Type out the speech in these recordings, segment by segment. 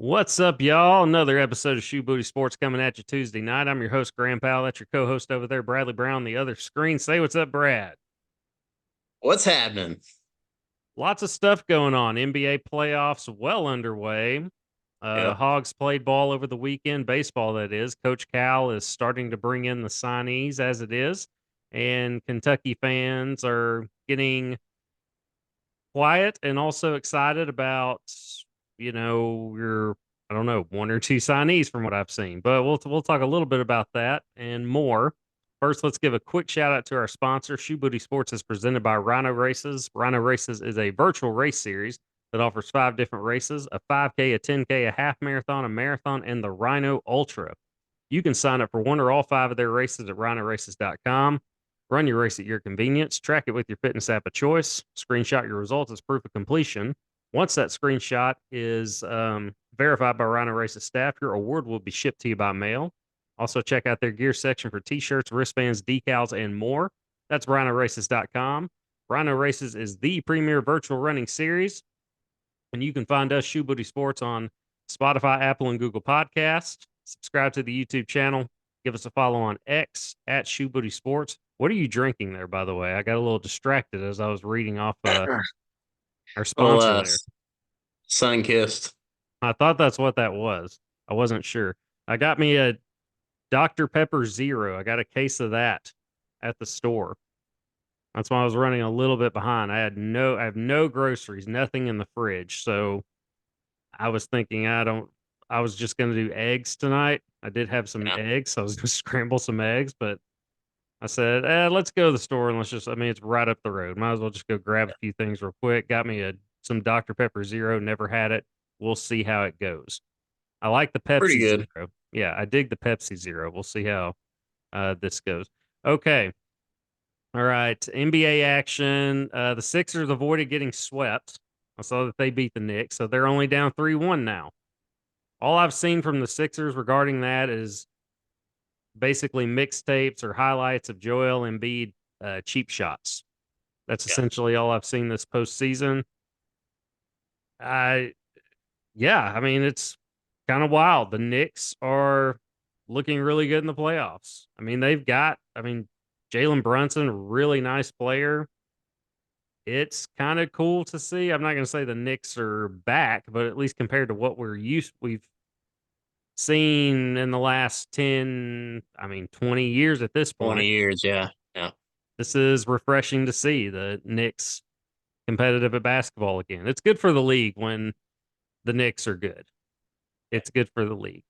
What's up, y'all? Another episode of Shoebooty Sports coming at you Tuesday night. I'm your host, Graham Powell. That's your co-host over there, Bradley Brown, the other screen. Say what's up, Brad. What's happening? Lots of stuff going on. NBA playoffs well underway. Yep. Hogs played ball over the weekend, baseball that is. Coach Cal is starting to bring in the signees as it is, and Kentucky fans are getting quiet and also excited about, your I don't know, one or two signees from what I've seen. But we'll talk a little bit about that and more. First, let's give a quick shout out to our sponsor. Shoebooty Sports is presented by Rhino Races. Rhino Races is a virtual race series that offers 5 different races: a 5K, a 10K, a half marathon, a marathon, and the Rhino Ultra. You can sign up for one or all 5 of their races at rhinoraces.com. Run your race at your convenience. Track it with your fitness app of choice. Screenshot your results as proof of completion. Once that screenshot is verified by Rhino Races staff, your award will be shipped to you by mail. Also, check out their gear section for t-shirts, wristbands, decals, and more. That's rhinoraces.com. Rhino Races is the premier virtual running series, and you can find us, Shoe Booty Sports, on Spotify, Apple, and Google Podcasts. Subscribe to the YouTube channel. Give us a follow on X at Shoe Booty Sports. What are you drinking there, by the way? I got a little distracted as I was reading off our Well, sponsor there. sun kissed. I thought that's what that was. I wasn't sure. I got me a Dr. Pepper Zero. I got a case of that at the store. That's why I was running a little bit behind. I have no groceries, nothing in the fridge. So I was thinking I was just gonna do eggs tonight. I did have some Yeah, eggs, so I was gonna scramble some eggs, but I said, let's go to the store and it's right up the road. Might as well just go grab a few things real quick. Got me some Dr. Pepper Zero, never had it. We'll see how it goes. I like the pretty Pepsi good. Zero. Yeah, I dig the Pepsi Zero. We'll see how this goes. Okay. All right. NBA action. The Sixers avoided getting swept. I saw that they beat the Knicks, so they're only down 3-1 now. All I've seen from the Sixers regarding that is basically mixtapes or highlights of Joel Embiid cheap shots. That's Yeah. essentially all I've seen this postseason. I Yeah, I mean it's kind of wild. The Knicks are looking really good in the playoffs. I mean Jalen Brunson, really nice player. It's kind of cool to see. I'm not going to say the Knicks are back, but at least compared to what we've seen in the last 10, 20 years at this 20 point. years. Yeah. Yeah. This is refreshing to see the Knicks competitive at basketball again. It's good for the league when the Knicks are good. It's good for the league.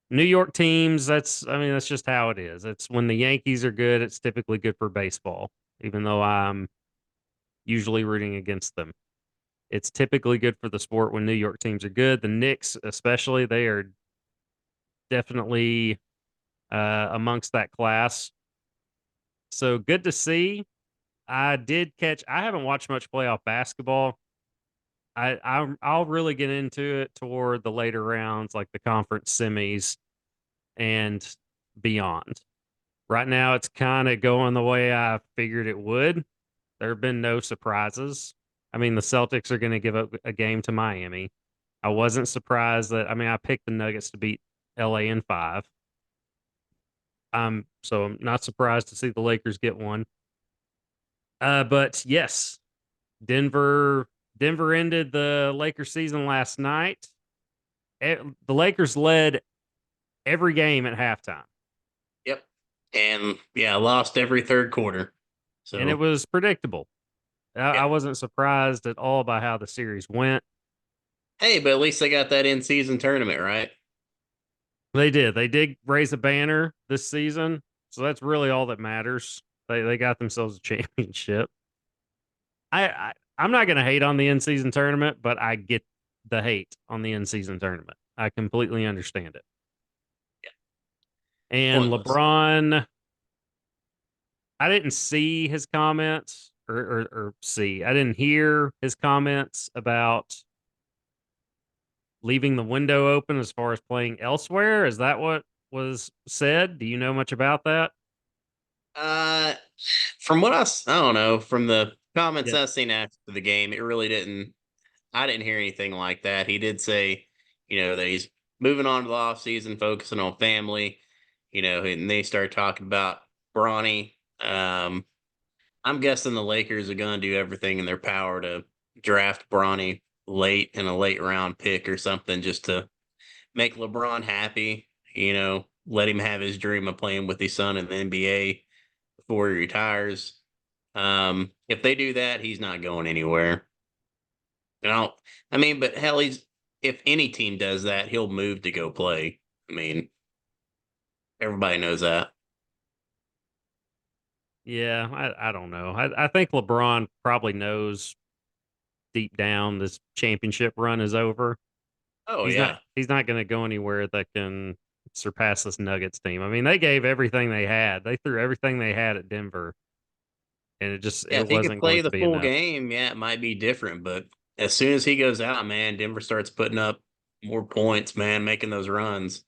New York teams, that's just how it is. It's when the Yankees are good, it's typically good for baseball, even though I'm usually rooting against them. It's typically good for the sport when New York teams are good. The Knicks, especially, they are definitely amongst that class. So good to see. I haven't watched much playoff basketball. I'll really get into it toward the later rounds, like the conference semis and beyond. Right now, it's kind of going the way I figured it would. There have been no surprises. I mean, the Celtics are going to give up a game to Miami. I wasn't surprised I picked the Nuggets to beat LA in 5. So I'm not surprised to see the Lakers get one. But yes, Denver Denver ended the Lakers season last night. The Lakers led every game at halftime, Yep. And yeah, lost every third quarter. and it So was predictable. I yeah. wasn't surprised at all by how the series went. Hey, but at least they got that in season tournament, right? They did. They did raise a banner this season, so that's really all that matters. They got themselves a championship. I'm not going to hate on the in season tournament, but I get the hate on the in season tournament. I completely understand it. Yeah. And Pointless. LeBron, I didn't see his comments or see. I didn't hear his comments about leaving the window open as far as playing elsewhere. Is that what was said? Do you know much about that? Uh, from I don't know, from the comments Yeah. I seen after the game, it really didn't. I didn't hear anything like that. He did say that he's moving on to the off season, focusing on family, and they start talking about Bronny. I'm guessing the Lakers are going to do everything in their power to draft Bronny late in a late round pick or something just to make LeBron happy, let him have his dream of playing with his son in the NBA before he retires. If they do that, he's not going anywhere. And but hell, if any team does that, he'll move to go play. I mean, everybody knows that. Yeah, I don't know. I think LeBron probably knows deep down this championship run is over. Oh He's not yeah, he's not going to go anywhere that can surpass this Nuggets team. I mean, they gave everything they had. They threw everything they had at Denver, and yeah. it If he could wasn't going play to the be full enough. game, yeah, it might be different. But as soon as he goes out, man, Denver starts putting up more points, man, making those runs.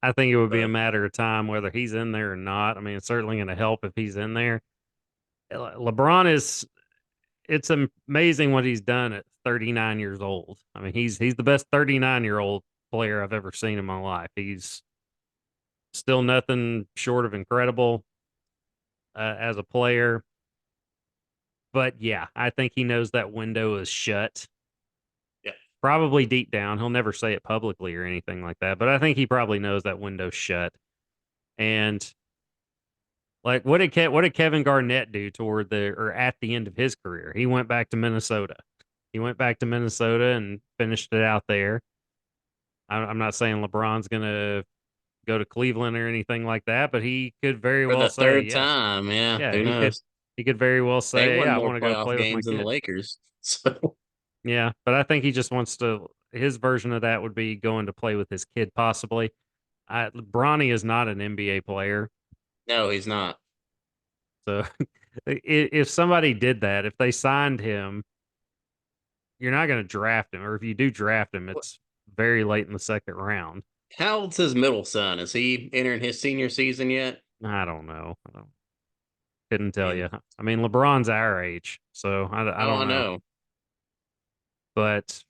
I think it would be a But matter of time whether he's in there or not. I mean, it's certainly going to help if he's in there. LeBron is it's amazing what he's done at 39 years old. I mean, he's the best 39-year-old player I've ever seen in my life. He's still nothing short of incredible as a player. But yeah, I think he knows that window is shut. yeah, Probably deep down, he'll never say it publicly or anything like that. But I think he probably knows that window's shut. And like, what did Kevin Garnett do toward the or at the end of his career? He went back to Minnesota. He went back to Minnesota and finished it out there. I'm not saying LeBron's gonna go to Cleveland or anything like that, but he could very for well the say, third yeah, time, yeah. yeah, Who knows? he could very well They say, won yeah, I more want to go playoff play with my games than the kid. Lakers. So Yeah, but I think he just wants to. His version of that would be going to play with his kid, possibly. Bronny is not an NBA player, no, he's not. so if somebody did that, if they signed him, you're not going to draft him, or if you do draft him, it's very late in the second round. How old's his middle son? Is he entering his senior season yet? I don't know. Couldn't I tell mean, you. I mean, LeBron's our age, so I oh, don't I know. know. But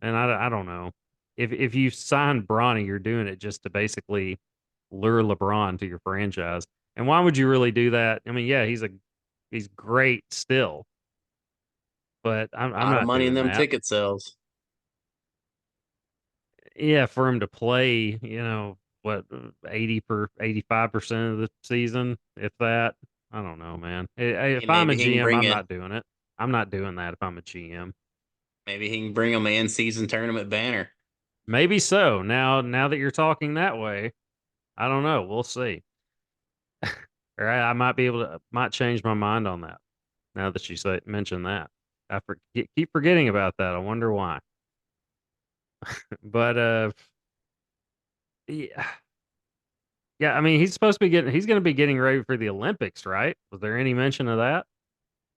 and I don't know if you sign Bronny, you're doing it just to basically lure LeBron to your franchise. And why would you really do that? I mean, yeah, he's great still, but A I'm lot of not money in doing them that. ticket sales. Yeah, for him to play, what 85% of the season, if that. I don't know, man. If And I'm a maybe he can GM, bring I'm a not doing it. I'm not doing that if I'm a GM. maybe he can bring them an in-season tournament banner. Maybe so. Now that you're talking that way, I don't know. We'll see. Or I might be able to might change my mind on that. Now that you say mention that, keep forgetting about that. I wonder why. But yeah, yeah. I mean, he's going to be getting ready for the Olympics, right? Was there any mention of that?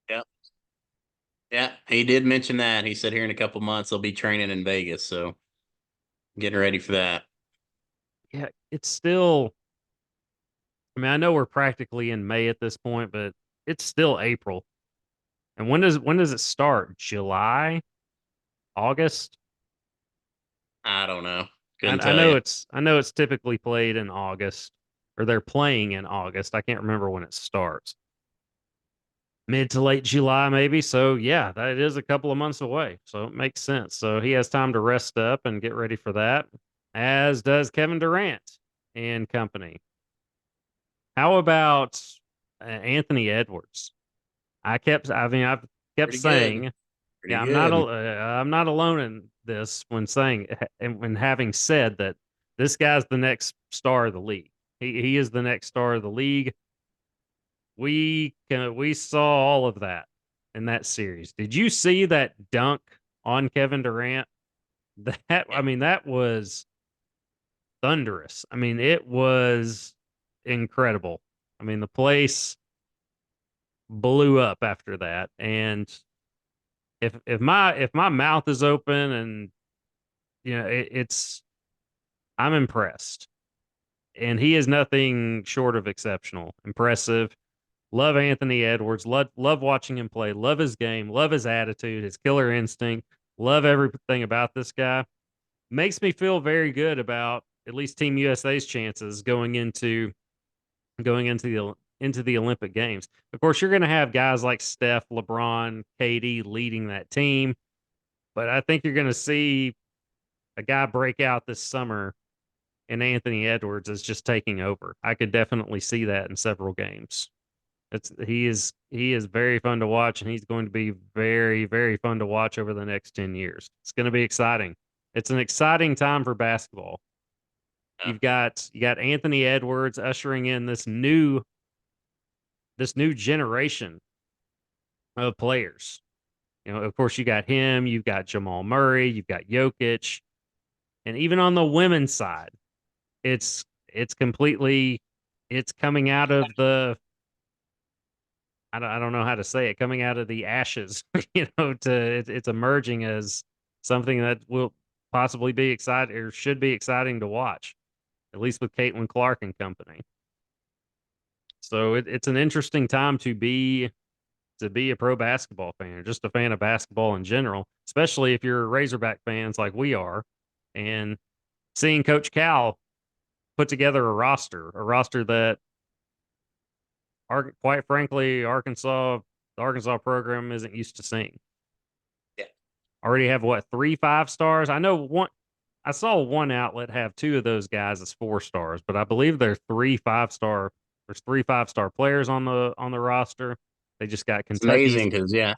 Yeah, yeah. He did mention that. He said here in a couple months they'll be training in Vegas, so getting ready for that. Yeah, it's still. I mean, I know we're practically in May at this point, but it's still April. And when does it start? July, August? I don't know. I, Couldn't I tell know you. it's typically played in August, or they're playing in August. I can't remember when it starts. Mid to late July, maybe. So yeah, that is a couple of months away. So it makes sense. So he has time to rest up and get ready for that, as does Kevin Durant and company. How about Anthony Edwards? I've kept Pretty good. saying, Pretty yeah, good. I'm not alone in this when saying and when having said that this guy's the next star of the league. He is the next star of the league. We saw all of that in that series. Did you see that dunk on Kevin Durant? That Yeah. I mean, that was thunderous. I mean, it was incredible. I mean, the place blew up after that. And if my mouth is open and it's I'm impressed. And he is nothing short of exceptional, impressive. Love Anthony Edwards. Love watching him play. Love his game. Love his attitude, his killer instinct. Love everything about this guy. makes me feel very good about at least Team USA's chances going into the Olympic Games. Of course, you're going to have guys like Steph, LeBron, KD leading that team, but I think you're going to see a guy break out this summer, and Anthony Edwards is just taking over. I could definitely see that in several games. He is very fun to watch, and he's going to be very, very fun to watch over the next 10 years. It's going to be exciting. It's an exciting time for basketball. Yeah. You got Anthony Edwards ushering in this new generation of players. Of course, you got him, you've got Jamal Murray, you've got Jokic, and even on the women's side, it's completely it's coming out of the I don't know how to say it, coming out of the ashes, it's emerging as something that will possibly be exciting or should be exciting to watch, at least with Caitlin Clark and company. So it's an interesting time to be a pro basketball fan, or just a fan of basketball in general, especially if you're Razorback fans like we are, and seeing Coach Cal put together a roster that, quite frankly, the Arkansas program isn't used to seeing. Yeah. Already have what, 3 5 stars? I know one. I saw one outlet have two of those guys as 4 stars, but I believe there's 3 5 star. There's 3 5 star players on the roster. They just got It's Kentucky's. amazing because yeah,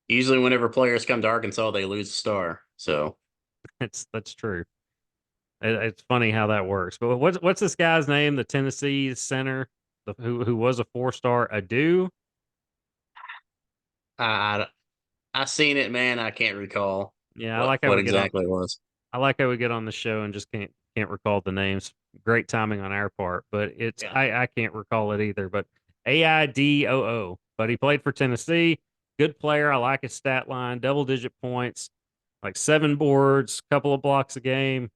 usually whenever players come to Arkansas, they lose a star. So That's true. It's funny how that works. But what's this guy's name? The Tennessee center, who was a 4 star, Adu. I I seen it, man. I can't recall Yeah, what exactly it was. I like how we get on the show and just can't recall the names. Great timing on our part, but it's Yeah. I can't recall it either. But Aidoo, but he played for Tennessee. Good player. I like his stat line. Double digit points, like 7 boards, couple of blocks a game.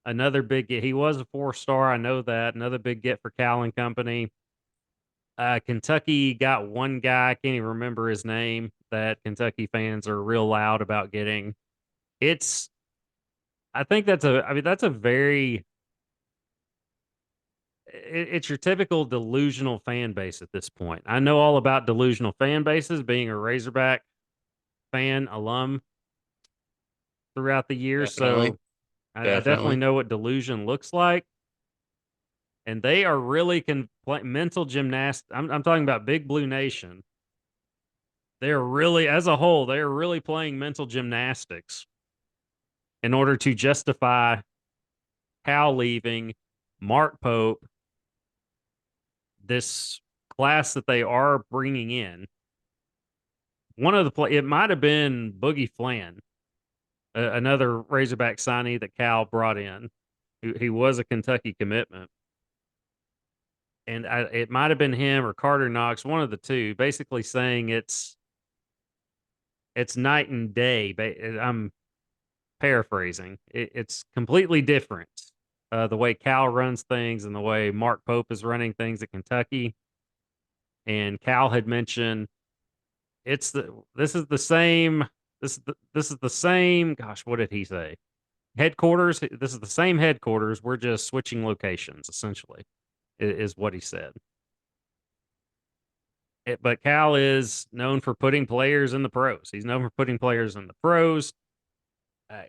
Another big get. He was a 4 star. I know that. Another big get for Cal and company. Kentucky got one guy. I can't even remember his name. That Kentucky fans are real loud about getting. It's. I think that's a. I mean, that's a very. It's your typical delusional fan base at this point. I know all about delusional fan bases, being a Razorback fan alum throughout the years. Definitely. So I definitely Definitely. know what delusion looks like. And they are really mental gymnastics. I'm talking about Big Blue Nation. They're really, as a whole, they are really playing mental gymnastics in order to justify Cal leaving, Mark Pope, this class that they are bringing in. One of the it might have been Boogie Flan, another Razorback signee that Cal brought in. He was a Kentucky commitment, and it might have been him or Carter Knox, one of the two, basically saying it's night and day. I'm paraphrasing. It's completely different. The way Cal runs things and the way Mark Pope is running things at Kentucky. And Cal had mentioned this is the same. This is the same. Gosh, what did he say? Headquarters. This is the same headquarters. We're just switching locations, essentially, is what he said. But Cal is known for putting players in the pros. He's known for putting players in the pros. Uh,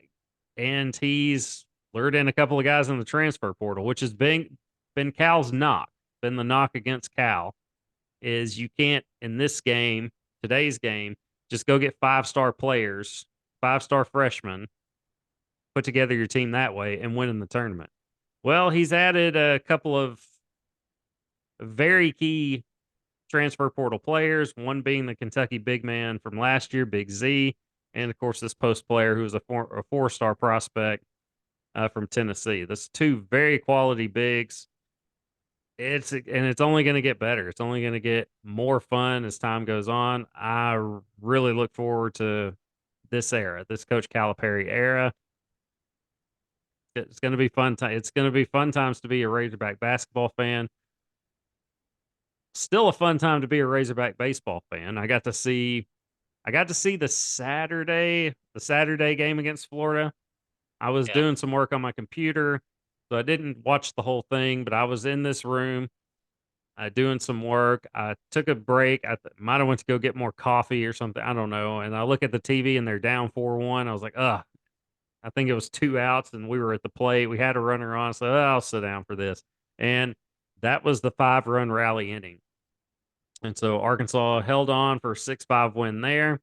and he's lured in a couple of guys in the transfer portal, which has been Cal's knock. Been the knock against Cal is you can't in today's game, just go get 5 star players, 5 star freshmen, put together your team that way and win in the tournament. Well, he's added a couple of very key transfer portal players, one being the Kentucky big man from last year, Big Z, and of course this post player who was a 4 star prospect from Tennessee. That's two very quality bigs. It's only going to get better. It's only going to get more fun as time goes on. I really look forward to this era, this Coach Calipari era. It's going to be fun. It's going to be fun times to be a Razorback basketball fan. Still a fun time to be a Razorback baseball fan. I got to see the Saturday game against Florida. I was Yeah. doing some work on my computer, so I didn't watch the whole thing, but I was in this room doing some work. I took a break. Might have went to go get more coffee or something. I don't know. And I look at the TV and they're down 4-1. I was like, ugh. I think it was 2 outs and we were at the plate. We had a runner on, so I'll sit down for this. And that was the 5-run rally inning. And so Arkansas held on for a 6-5 win there.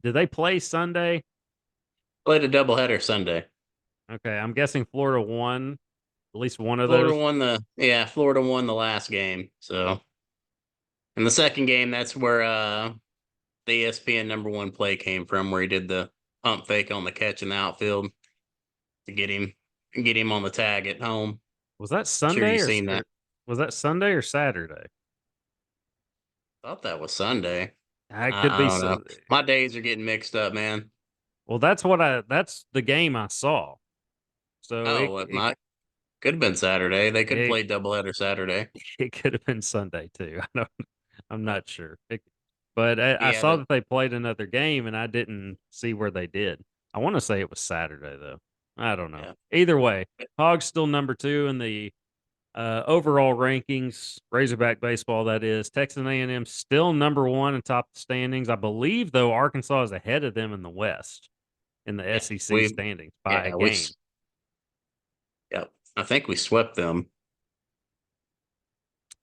Did they play Sunday? Played a doubleheader Sunday. Okay, I'm guessing Florida won at least one of Florida those. won Florida won the last game. So in the second game, that's where the ESPN #1 play came from, where he did the pump fake on the catch in the outfield to get him on the tag at home. Was that Sure, Sunday you've seen that. was that Sunday or Saturday? Thought that was Sunday. It could I be. don't know. My days are getting mixed up, man. Well, that's the game I saw. So Oh, it might could have been Saturday. They could it play doubleheader Saturday. it could have been Sunday too. I'm not sure. But I Yeah, saw that they played another game, and I didn't see where they did. I want to say it was Saturday though. I don't know. yeah. Either way, Hogs still number 2 in the overall rankings. Razorback baseball, that is. Texas A&M still number 1 atop the standings. I believe though Arkansas is ahead of them in the West in the Yeah, SEC standings by a yeah, we game. yeah. I think we swept them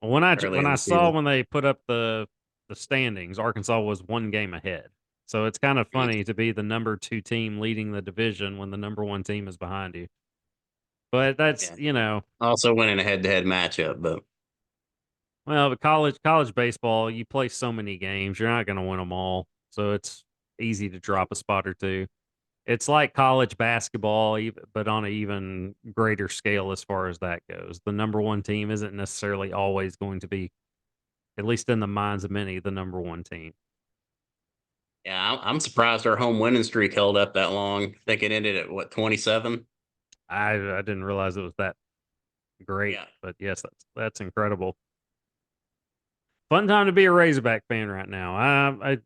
When I early when in I the saw season. when they put up the standings, Arkansas was 1 game ahead. So it's kind of Mm, funny to be the number 2 team leading the division when the number 1 team is behind you. But that's, yeah. you know, Also winning a head-to-head matchup, but well, but college baseball, you play so many games, you're not going to win them all. So it's easy to drop a spot or two. It's like college basketball, but on an even greater scale as far as that goes. The number 1 team isn't necessarily always going to be, at least in the minds of many, the number 1 team. yeah, I'm surprised our home winning streak held up that long. I think it ended at what, 27? I didn't realize it was that great, Yeah. but yes, that's incredible. Fun time to be a Razorback fan right now. I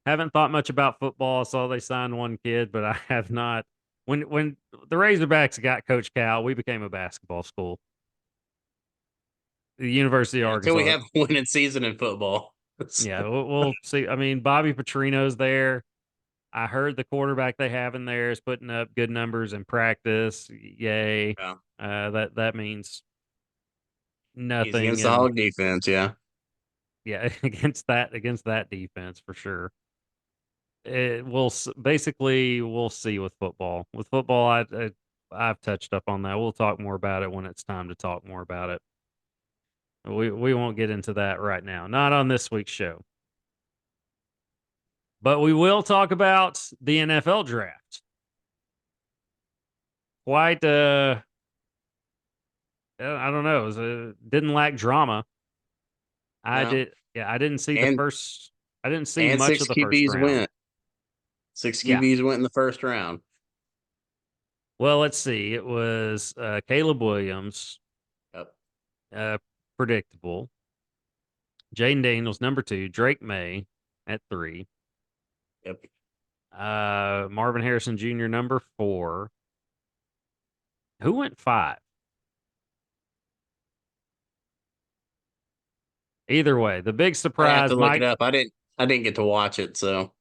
haven't thought much about football. I saw they signed 1 kid, but I have not. When the Razorbacks got Coach Cal, we became a basketball school. The University of Yeah, until we Arkansas. have a winning season in football. Yeah, we'll see. I mean, Bobby Petrino's there. I heard the quarterback they have in there is putting up good numbers in practice. Yay! Yeah. That means He's nothing against the in Hog defense, yeah. yeah against that defense for sure. Basically we'll see with football. With football, I've touched up on that. We'll talk more about it when it's time to talk more about it. We won't get into that right now. Not on this week's show. But we will talk about the NFL draft. Quite I don't know, didn't lack drama. No. I didn't see the And first I didn't see and much of six the first QBs round. went. Six Yeah. QBs went in the first round. Well, let's see. It was Caleb Williams, Yep. uh, predictable. Jaden Daniels, number 2. Drake May at 3. Yep. Marvin Harrison Jr., number 4. Who went 5? Either way, the big I'd have surprise, to look it Mike. up. I didn't get to watch it, so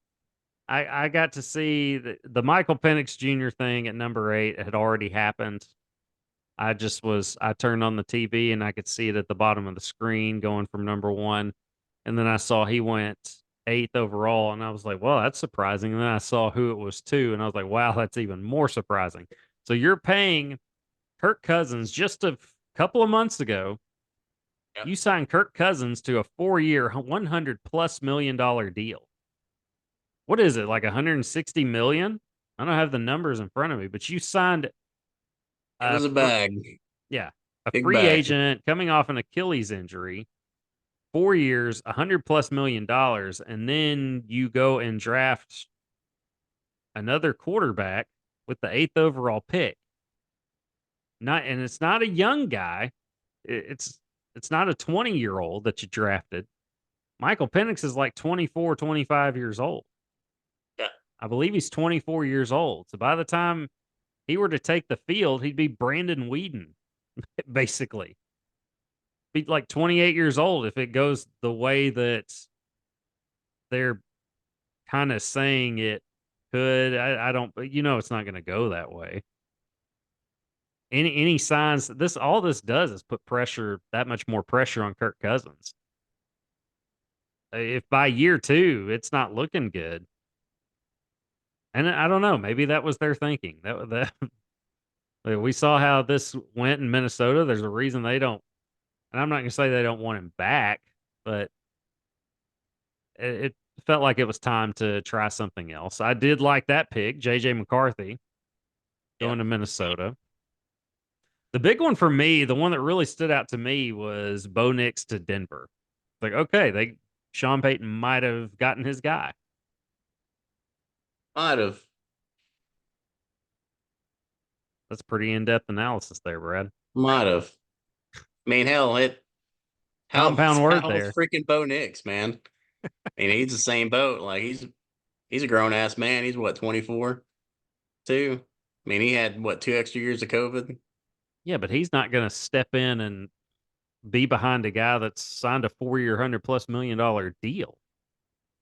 I got to see the Michael Penix Jr. thing at number 8 had already happened. I turned on the TV and I could see it at the bottom of the screen going from number 1. And then I saw he went 8th overall. And I was like, well, that's surprising. And then I saw who it was to. And I was like, wow, that's even more surprising. So you're paying Kirk Cousins just a couple of months ago. yep. You signed Kirk Cousins to a 4-year, $100+ million deal. What is it, like 160 million? I don't have the numbers in front of me, but you signed It a was a bag. yeah, a Big free bag. agent coming off an Achilles injury, 4 years, $100+ million, and then you go and draft another quarterback with the 8th overall pick. And it's not a young guy. It's not a 20-year-old that you drafted. Michael Penix is like 24, 25 years old. Yeah. I believe he's 24 years old. So by the time he were to take the field, he'd be Brandon Whedon, basically. Be like 28 years old if it goes the way that they're kind of saying it could. I don't, it's not going to go that way. Any signs this all this does is put pressure, that much more pressure on Kirk Cousins. If by year 2 it's not looking good, and I don't know, maybe that was their thinking. That we saw how this went in Minnesota. There's a reason they don't, and I'm not going to say they don't want him back, but it felt like it was time to try something else. I did like that pick, JJ McCarthy Yeah. going to Minnesota. The big one for me, the one that really stood out to me was Bo Nix to Denver. Like, okay, Sean Payton might have gotten his guy. Might have. That's pretty in-depth analysis there, Brad. Might have. I mean, hell, Compound word how's there. freaking Bo Nix, man? I mean, he's the same boat. Like he's a grown ass man. He's what, 24, too. I mean, he had what, 2 extra years of COVID. Yeah, but he's not going to step in and be behind a guy that's signed a 4-year, $100+ million deal.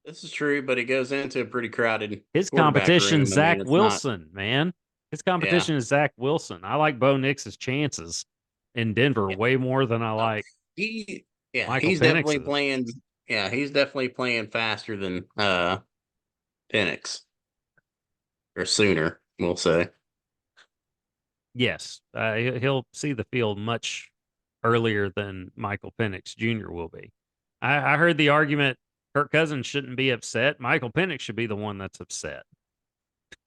This is true, but he goes into a pretty crowded His quarterback competition, room. I mean, Zach it's not. Wilson, man. His Yeah, competition is Zach Wilson. I like Bo Nix's chances in Denver yeah. way more than I Oh, like he, yeah, Michael he's definitely Penix's. playing. Yeah, he's definitely playing faster than Penix, or sooner, we'll say. Yes, he'll see the field much earlier than Michael Penix Jr. will be. I heard the argument Kirk Cousins shouldn't be upset. Michael Penix should be the one that's upset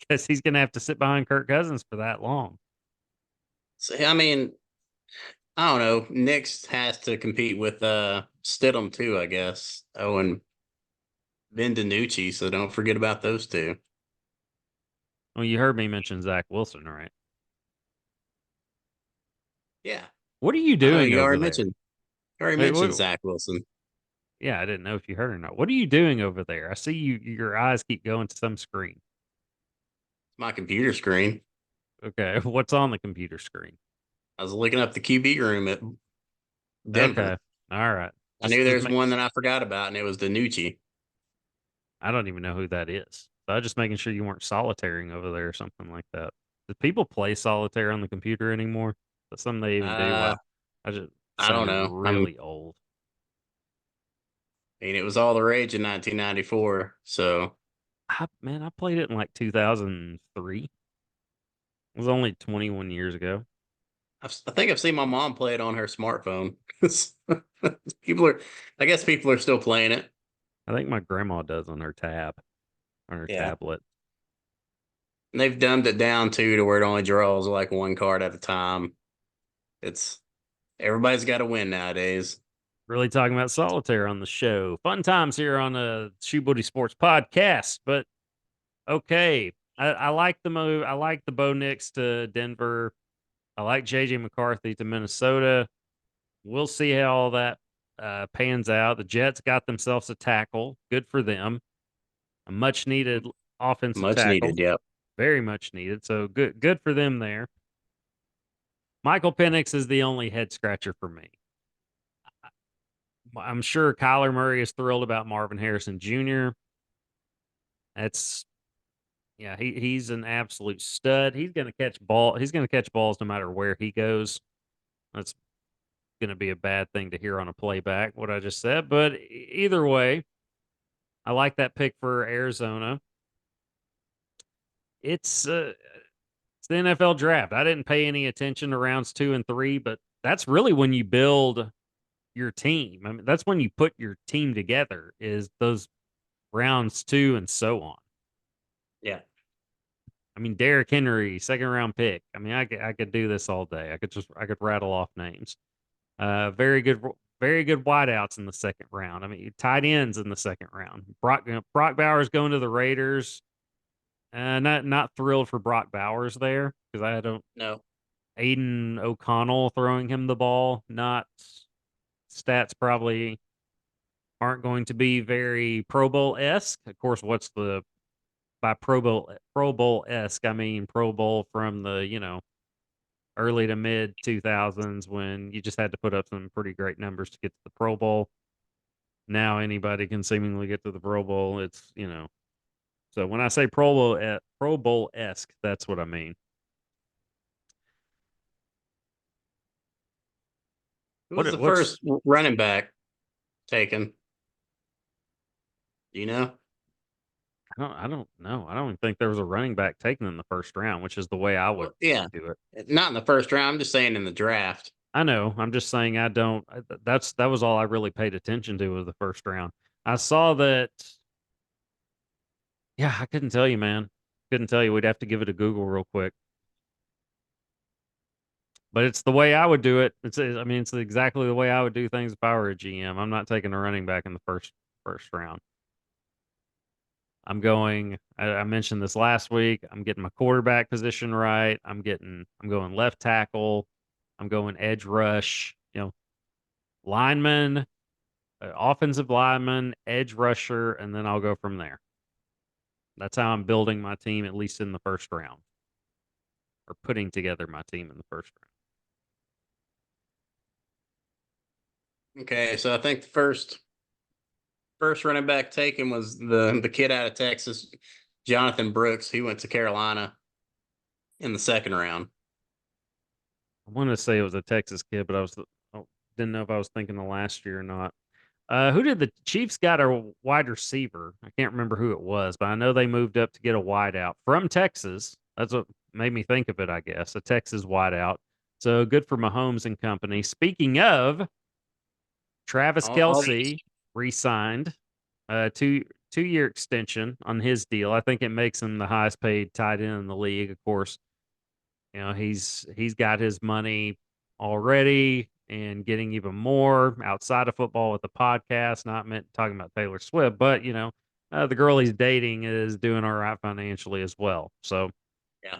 because he's going to have to sit behind Kirk Cousins for that long. So I mean, I don't know. Nix has to compete with Stidham too, I guess. Oh, and Ben DiNucci, so don't forget about those two. Well, you heard me mention Zach Wilson, right? Yeah. What are you I know doing over there? you already Wait, mentioned Zach Wilson. yeah, I didn't know if you heard or not. What are you doing over there? I see your eyes keep going to some screen. My computer screen. Okay, what's on the computer screen? I was looking up the QB room at Okay, Denver. all right. I knew Just there's make. one that I forgot about, and it was DiNucci. I don't even know who that is. So I was just making sure you weren't solitaring over there or something like that. Do people play solitaire on the computer anymore? That's something they even do. Uh, I just I don't sounded know. really old. I mean, it was all the rage in 1994. So Man, I played it in like 2003. It was only 21 years ago. I think I've seen my mom play it on her smartphone. people are, I guess people are still playing it. I think my grandma does on her on her Yeah. tablet. And they've dumbed it down too to where it only draws like one card at a time. It's everybody's got to win nowadays. Really talking about solitaire on the show. Fun times here on the Shoebooty Sports podcast. But okay, I like the move. I like the Bo Nix to Denver. I like JJ McCarthy to Minnesota. We'll see how all that pans out. The Jets got themselves a tackle. Good for them. A much needed offensive Much tackle. needed. Yep. Very much needed. So good for them there. Michael Penix is the only head scratcher for me. I'm sure Kyler Murray is thrilled about Marvin Harrison Jr. That's yeah, he's an absolute stud. He's gonna catch ball. He's gonna catch balls no matter where he goes. That's gonna be a bad thing to hear on a playback, what I just said. But either way, I like that pick for Arizona. It's the NFL draft. I didn't pay any attention to rounds 2 and 3, but that's really when you build your team. I mean, that's when you put your team together. Is those rounds 2 and so on. Yeah. I mean, Derrick Henry, second round pick. I mean, I could do this all day. I could rattle off names. Very good wideouts in the second round. I mean, tight ends in the second round. Brock Bowers going to the Raiders. Not thrilled for Brock Bowers there because I don't. No. Aiden O'Connell throwing him the ball. Not stats probably aren't going to be very Pro Bowl esque. Of course, what's the by Pro Bowl esque, I mean Pro Bowl from the early to mid 2000s when you just had to put up some pretty great numbers to get to the Pro Bowl. Now anybody can seemingly get to the Pro Bowl. It's so when I say Pro Bowl esque, that's what I mean. Who was the What's first running back taken? Do you know? I don't know. I don't even think there was a running back taken in the first round, which is the way I would Well, yeah, do it. not in the first round. I'm just saying in the draft. I know. I'm just saying I don't. That was all I really paid attention to was the first round. I saw that. Yeah, I couldn't tell you, man. Couldn't tell you. We'd have to give it a Google real quick. But it's the way I would do it. I mean, it's exactly the way I would do things if I were a GM. I'm not taking a running back in the first round. I'm going. I mentioned this last week. I'm getting my quarterback position right. I'm going left tackle. I'm going edge rush. Lineman, offensive lineman, edge rusher, and then I'll go from there. That's how I'm building my team, at least in the first round, or putting together my team in the first Okay, so I think the first running back taken was the kid out of Texas, Jonathan Brooks. He went to Carolina in the second round. I want to say it was a Texas kid, but didn't know if I was thinking of last year or not. Who did the Chiefs got a wide receiver? I can't remember who it was, but I know they moved up to get a wideout from Texas. That's what made me think of it, I guess. A Texas wideout. So good for Mahomes and company. Speaking of, Travis All Kelce re-signed a two-year extension on his deal. I think it makes him the highest paid tight end in the league. Of course, he's got his money already and getting even more outside of football with the podcast. Not meant talking about Taylor Swift, but the girl he's dating is doing all right financially as well. So yeah,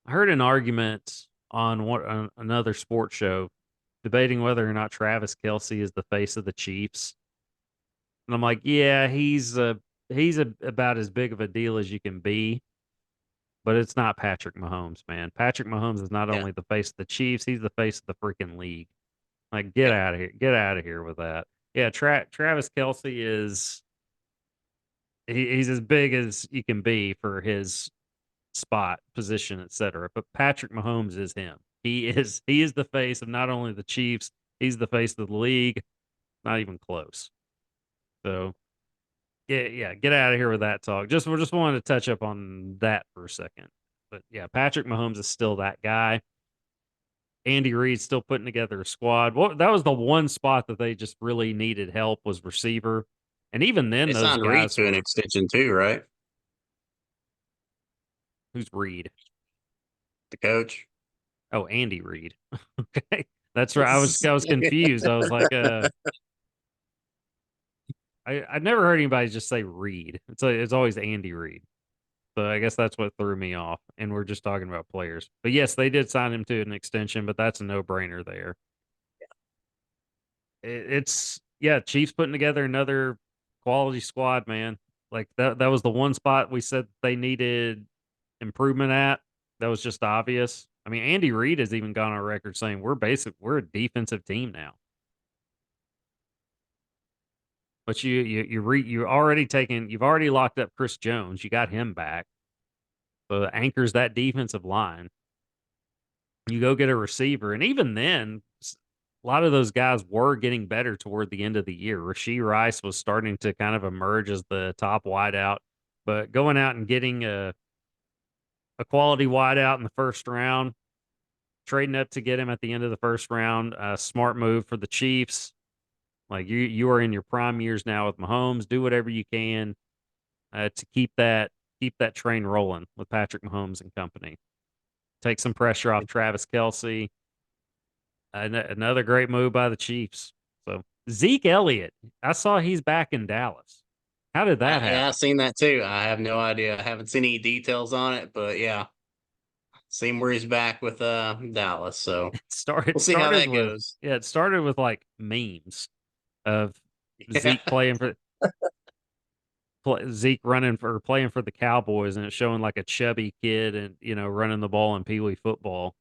I heard an argument on another sports show debating whether or not Travis Kelce is the face of the Chiefs, and I'm like, yeah, about as big of a deal as you can be. But it's not Patrick Mahomes, man. Patrick Mahomes is not yeah, only the face of the Chiefs, he's the face of the freaking league. Like, get yeah. out of here. Get out of here with that. Yeah, Travis Kelce he's as big as you can be for his spot, position, etc. But Patrick Mahomes is him. He is the face of not only the Chiefs, he's the face of the league. Not even close. So yeah, get out of here with that talk. We just wanted to touch up on that for a second. But yeah, Patrick Mahomes is still that guy. Andy Reid's still putting together a squad. Well, that was the one spot that they just really needed help was receiver. And even then, They those signed Reed guys to an were extension too, right? who's Reid? The coach. Oh, Andy Reid. Okay. That's right. I was confused. I was like, I never heard anybody just say Reid. It's always Andy Reid. So I guess that's what threw me off. And we're just talking about players. But yes, they did sign him to an extension, but that's a no brainer there. It's yeah, Chiefs putting together another quality squad, man. Like that was the one spot we said they needed improvement at. That was just obvious. I mean, Andy Reid has even gone on record saying we're a defensive team now. But you've already locked up Chris Jones. You got him back. So it anchors that defensive line. You go get a receiver, and even then, a lot of those guys were getting better toward the end of the year. Rashee Rice was starting to kind of emerge as the top wideout, but going out and getting a quality wideout in the first round, trading up to get him at the end of the first round, a smart move for the Chiefs. Like you are in your prime years now with Mahomes. Do whatever you can to keep that train rolling with Patrick Mahomes and company. Take some pressure off Travis Kelce. Another great move by the Chiefs. So Zeke Elliott, I saw he's back in Dallas. How did that Yeah, happen? I've seen that too. I have no idea. I haven't seen any details on it, but yeah, seen where he's back with Dallas. So It started we'll see how started that with goes. yeah, it started with like memes of Yeah. Zeke playing for Zeke running for playing for the Cowboys, and it's showing like a chubby kid and running the ball in Pee Wee football.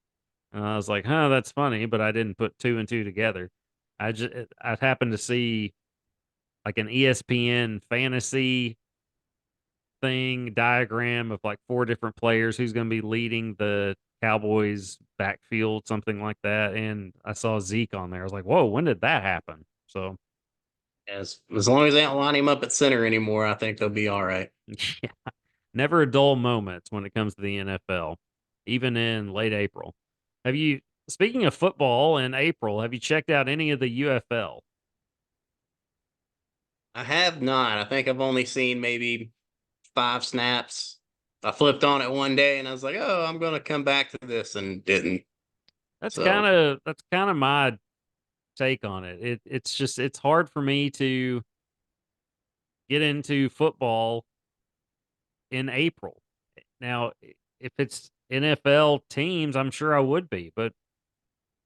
And I was like, huh, that's funny, but I didn't put two and two together. I happened to see like an ESPN fantasy thing diagram of like four different players who's going to be leading the Cowboys backfield, something like that. And I saw Zeke on there. I was like, whoa, when did that happen? So As long as they don't line him up at center anymore, I think they'll be all right. yeah, never a dull moment when it comes to the NFL, even in late April. Have you, speaking of football in April, have you checked out any of the UFL? I have not. I think I've only seen maybe 5 snaps. I flipped on it one day and I was like, "Oh, I'm going to come back to this," and didn't. So That's kind of my take on it. It's just it's hard for me to get into football in April. Now, if it's NFL teams, I'm sure I would be, but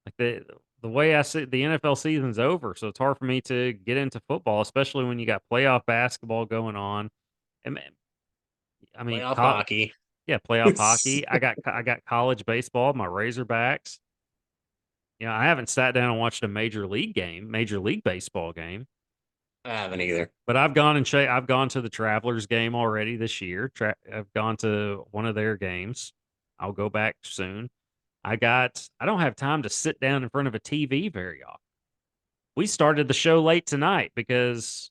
like the way I see the NFL season's over, so it's hard for me to get into football, especially when you got playoff basketball going on. And I mean, playoff hockey. yeah, playoff hockey. I got college baseball, my Razorbacks. I haven't sat down and watched a major league baseball game. I haven't either. But I've gone to the Travelers game already this year. I've gone to one of their games. I'll go back soon. I don't have time to sit down in front of a TV very often. We started the show late tonight because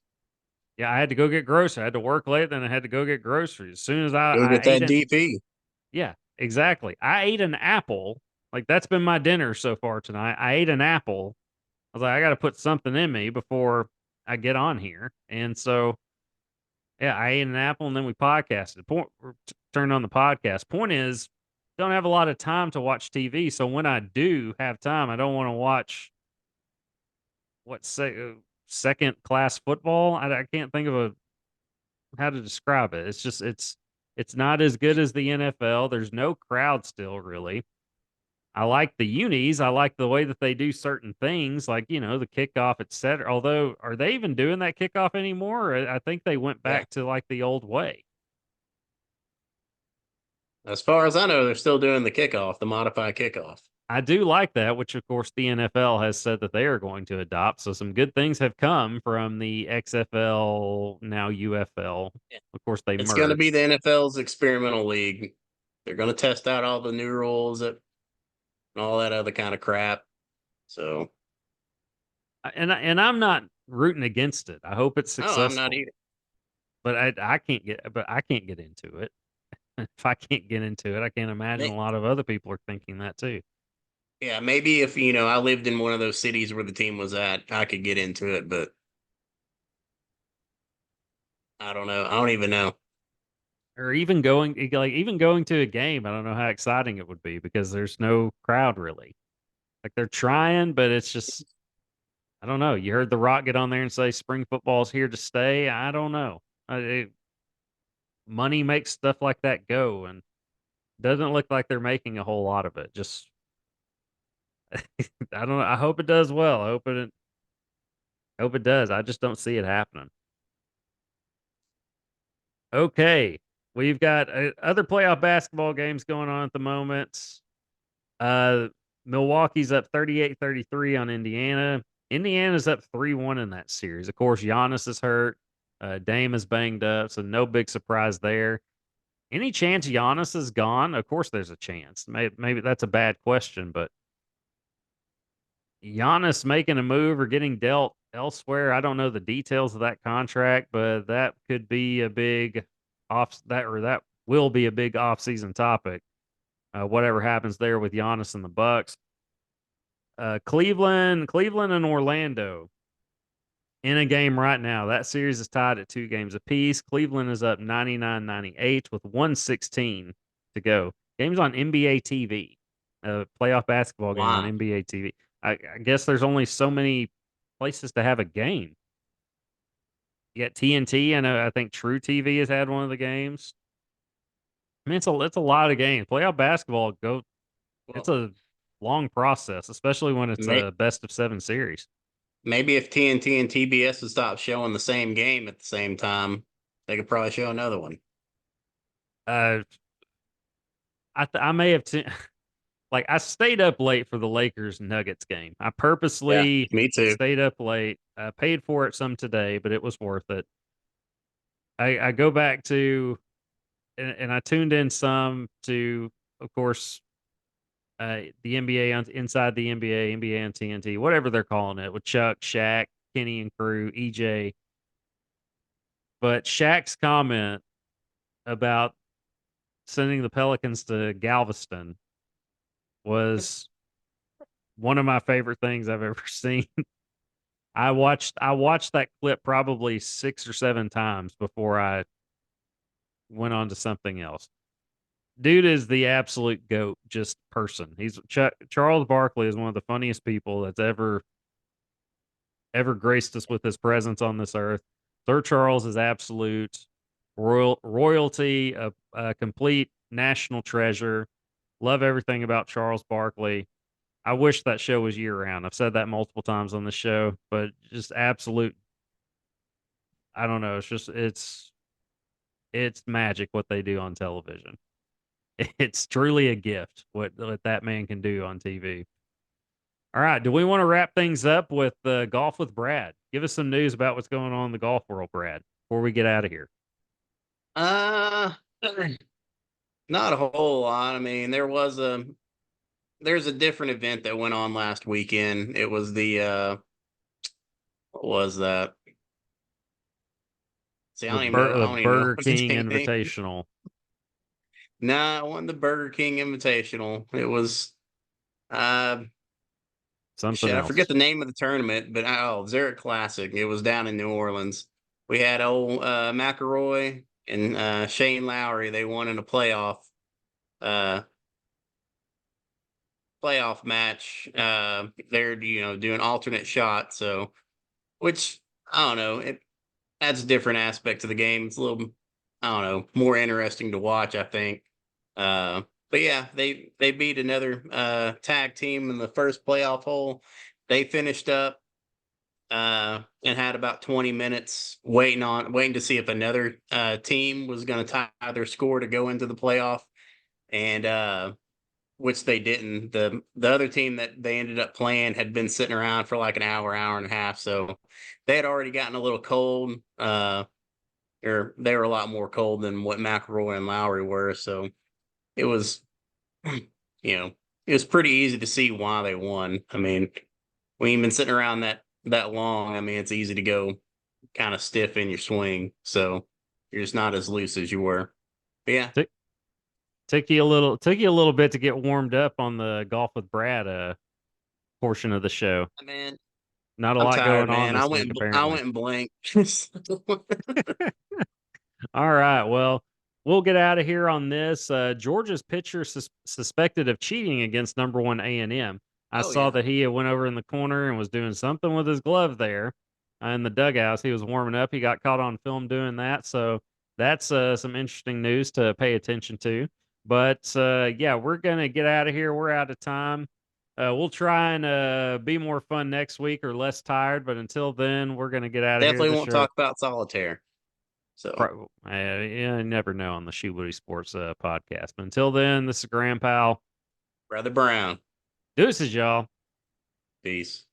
yeah, I had to go get groceries. I had to work late, then I had to go get groceries. As soon as Go I get ate that it, DP. yeah, exactly. I ate an apple. Like that's been my dinner so far tonight. I ate an apple. I was like, I got to put something in me before I get on here. And so yeah, I ate an apple and then we podcasted. Turned on the podcast. Point is, don't have a lot of time to watch TV. So when I do have time, I don't want to watch what second class football. I can't think of how to describe it. It's just it's not as good as the NFL. There's no crowd still really. I like the unis. I like the way that they do certain things, like the kickoff, etc. Although, are they even doing that kickoff anymore? I think they went Yeah. back to like the old way. As far as I know, they're still doing the kickoff, the modified kickoff. I do like that, which of course the NFL has said that they are going to adopt. So some good things have come from the XFL, now UFL. Yeah. Of course, they It's going to be merged. the NFL's experimental league. They're going to test out all the new rules and all that other kind of crap. So, And I'm not rooting against it. I hope it's oh, I'm not successful. either. But I can't get into it. If I can't get into it, I can't imagine a lot of other people are thinking that too. Yeah, maybe if I lived in one of those cities where the team was at, I could get into it, but I don't know. I don't even know. Or even going to a game, I don't know how exciting it would be because there's no crowd really. Like they're trying, but it's just I don't know. You heard The Rock get on there and say spring football's here to stay. I don't know. Money makes stuff like that go, and doesn't look like they're making a whole lot of it. Just I don't know. I hope it does well. I hope it does. I just don't see it happening. Okay. We've got other playoff basketball games going on at the moment. Uh, Milwaukee's up 38-33 on Indiana. Indiana's up 3-1 in that series. Of course, Giannis is hurt. Dame is banged up, so no big surprise there. Any chance Giannis is gone? Of course, there's a chance. Maybe that's a bad question, but Giannis making a move or getting dealt elsewhere, I don't know the details of that contract, but that could be a big that will be a big off-season topic. Whatever happens there with Giannis and the Bucks. Cleveland and Orlando in a game right now. That series is tied at 2 games apiece. Cleveland is up 99-98 with 116 to go. Game's on NBA TV. Playoff basketball game on Wow. NBA TV. I guess there's only so many places to have a game. You got TNT. I think True TV has had one of the games. I mean, it's a lot of games. Playoff basketball it's Well, a long process, especially when it's may, a best of 7 series. maybe if TNT and TBS would stop showing the same game at the same time, They could probably show another one. Uh, I may have like I stayed up late for the Lakers Nuggets game. I Yeah, purposely me too. stayed up late. I paid for it some today, but it was worth it. I go back to and I tuned in some to, of course, the NBA on inside the NBA, NBA on TNT, whatever they're calling it, with Chuck, Shaq, Kenny and crew, EJ. But Shaq's comment about sending the Pelicans to Galveston was one of my favorite things I've ever seen. I watched that clip probably 6 or 7 times before I went on to something else. Dude is the absolute goat, just person. Charles Barkley is one of the funniest people that's ever graced us with his presence on this earth. Sir Charles is absolute royalty, a complete national treasure. Love everything about Charles Barkley. I wish that show was year round. I've said that multiple times on the show, but just absolute. I don't know. It's magic what they do on television. It's truly a gift what that man can do on TV. All right. Do we want to wrap things up with golf with Brad? Give us some news about what's going on in the golf world, Brad, before we get out of here. Uh, not a whole lot. I mean, there's a different event that went on last weekend. It was the what was that? See, I don't even know. I The don't even know Burger what the King dang name. Invitational. Nah, it wasn't the Burger King Invitational. It was uh Something shit. I forget else. the name of the tournament, but Zurich Classic. It was down in New Orleans. We had old McElroy and Shane Lowry. They won in a uh playoff match. They're doing alternate shots, so which I don't know. It adds a different aspect to the game. It's a little, I don't know, more interesting to watch, I think. But yeah, they beat another tag team in the first playoff hole. They finished up and had about 20 minutes waiting to see if another team was going to tie their score to go into the playoff, and which they didn't. The other team that they ended up playing had been sitting around for like an hour and a half, so they had already gotten a little cold. Or they were a lot more cold than what McElroy and Lowry were. So it was, it was pretty easy to see why they won. I mean, when you've been sitting around that long, I mean, it's easy to go kind of stiff in your swing. So you're just not as loose as you were. But yeah, Took, took you a little bit to get warmed up on the golf with Brad portion of the show. man, Not a I'm lot tired, going on man. this week, I apparently. went and blank. All right. Well, we'll get out of here on this. Georgia's pitcher suspected of cheating against number one A&M. I Oh saw yeah, that he had went over in the corner and was doing something with his glove there in the dugouts. He was warming up. He got caught on film doing that. So that's some interesting news to pay attention to. But yeah, we're going to get out of here. We're out of time. We'll try and be more fun next week or less tired. But until then, we're going to get out of here. definitely The won't show. talk about solitaire. So Yeah, you never know on the Shoebooty Sports podcast. But until then, this is Grandpal. Brother Brown, Deuces, y'all. peace.